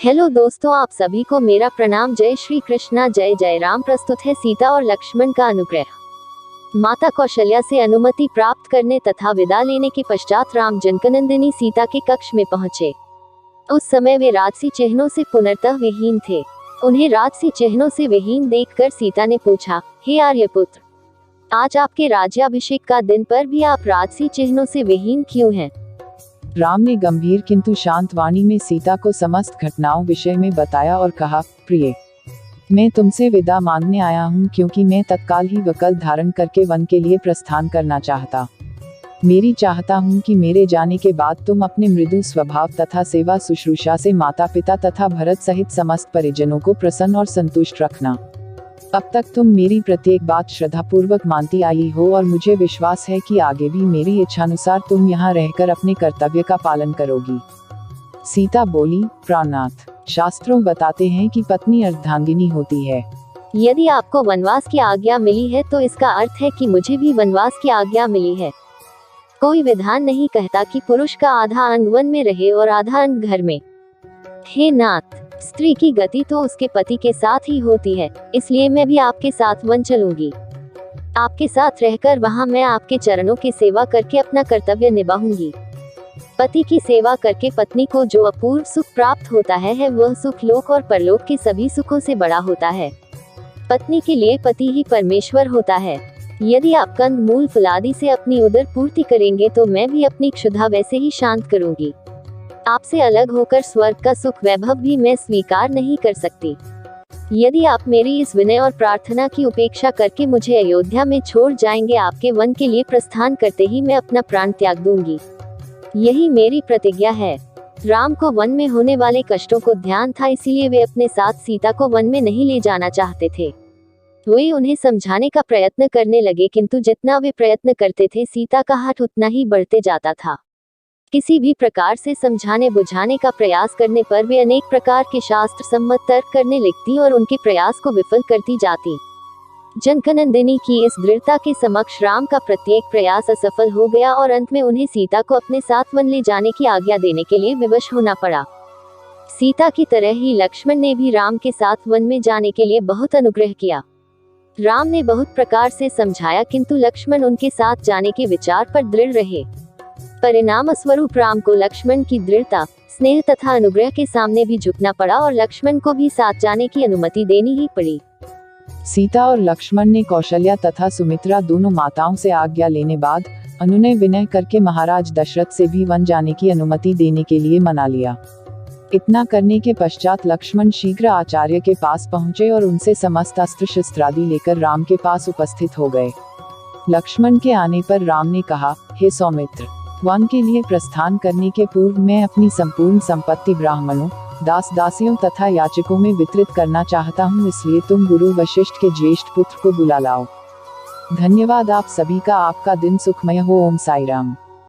Hello दोस्तों, आप सभी को मेरा प्रणाम। जय श्री कृष्णा, जय जय राम। प्रस्तुत है सीता और लक्ष्मण का अनुग्रह। माता कौशल्या से अनुमति प्राप्त करने तथा विदा लेने के पश्चात राम जनकनंदिनी सीता के कक्ष में पहुंचे। उस समय वे राजसी चिन्हों से पुनर्तः विहीन थे। उन्हें राजसी चिन्हों से विहीन देखकर सीता ने पूछा, हे आर्यपुत्र, आज आपके राज्याभिषेक का दिन पर भी आप राजसी चिन्हों से विहीन क्यों हैं? राम ने गंभीर किंतु शांत वाणी में सीता को समस्त घटनाओं विषय में बताया और कहा, प्रिय, मैं तुमसे विदा मांगने आया हूँ क्योंकि मैं तत्काल ही वकल धारण करके वन के लिए प्रस्थान करना चाहता। मेरी चाहता हूँ कि मेरे जाने के बाद तुम अपने मृदु स्वभाव तथा सेवा शुश्रूषा से माता पिता तथा भरत सहित समस्त परिजनों को प्रसन्न और संतुष्ट रखना। अब तक तुम मेरी प्रत्येक बात श्रद्धापूर्वक मानती आई हो और मुझे विश्वास है कि आगे भी मेरी इच्छानुसार तुम यहाँ रहकर अपने कर्तव्य का पालन करोगी। सीता बोली, प्राणनाथ, शास्त्रों बताते हैं कि पत्नी अर्धांगिनी होती है। यदि आपको वनवास की आज्ञा मिली है तो इसका अर्थ है कि मुझे भी वनवास की आज्ञा मिली है। कोई विधान नहीं कहता कि पुरुष का आधा अंग वन में रहे और आधा अंग घर में। हे नाथ, स्त्री की गति तो उसके पति के साथ ही होती है, इसलिए मैं भी आपके साथ वन चलूंगी। आपके साथ रहकर वहां मैं आपके चरणों की सेवा करके अपना कर्तव्य निभाऊंगी। पति की सेवा करके पत्नी को जो अपूर्व सुख प्राप्त होता है वह सुख लोक और परलोक के सभी सुखों से बड़ा होता है। पत्नी के लिए पति ही परमेश्वर होता है। यदि आप कंद मूल फलादि से अपनी उदर पूर्ति करेंगे तो मैं भी अपनी क्षुधा वैसे ही शांत करूंगी। आपसे अलग होकर स्वर्ग का सुख वैभव भी मैं स्वीकार नहीं कर सकती। यदि आप मेरी इस विनय और प्रार्थना की उपेक्षा करके मुझे अयोध्या में छोड़ जाएंगे, आपके वन के लिए प्रस्थान करते ही मैं अपना प्राण त्याग दूंगी। यही मेरी प्रतिज्ञा है। राम को वन में होने वाले कष्टों को ध्यान था, इसीलिए वे अपने साथ सीता को वन में नहीं ले जाना चाहते थे। वे उन्हें समझाने का प्रयत्न करने लगे, किंतु जितना वे प्रयत्न करते थे सीता का हठ उतना ही बढ़ते जाता था। किसी भी प्रकार से समझाने बुझाने का प्रयास करने पर वे अनेक प्रकार के शास्त्र सम्मत तर्क करने लगती और उनके प्रयास को विफल करती जाती। जनकनंदिनी की इस दृढ़ता के समक्ष राम का प्रत्येक प्रयास असफल हो गया और अंत में उन्हें सीता को अपने साथ वन ले जाने की आज्ञा देने के लिए विवश होना पड़ा। सीता की तरह ही लक्ष्मण ने भी राम के साथ वन में जाने के लिए बहुत अनुग्रह किया। राम ने बहुत प्रकार से समझाया, किंतु लक्ष्मण उनके साथ जाने के विचार पर दृढ़ रहे। परिणाम स्वरूप राम को लक्ष्मण की दृढ़ता, स्नेह तथा अनुग्रह के सामने भी झुकना पड़ा और लक्ष्मण को भी साथ जाने की अनुमति देनी ही पड़ी। सीता और लक्ष्मण ने कौशल्या तथा सुमित्रा दोनों माताओं से आज्ञा लेने बाद अनुनय विनय करके महाराज दशरथ से भी वन जाने की अनुमति देने के लिए मना लिया। इतना करने के पश्चात लक्ष्मण शीघ्र आचार्य के पास पहुंचे और उनसे समस्त अस्त्र शस्त्रादि लेकर राम के पास उपस्थित हो गए। लक्ष्मण के आने पर राम ने कहा, हे सौमित्र, वन के लिए प्रस्थान करने के पूर्व मैं अपनी संपूर्ण संपत्ति ब्राह्मणों, दास दासियों तथा याचकों में वितरित करना चाहता हूँ, इसलिए तुम गुरु वशिष्ठ के ज्येष्ठ पुत्र को बुला लाओ। धन्यवाद आप सभी का। आपका दिन सुखमय हो। ओम साई राम।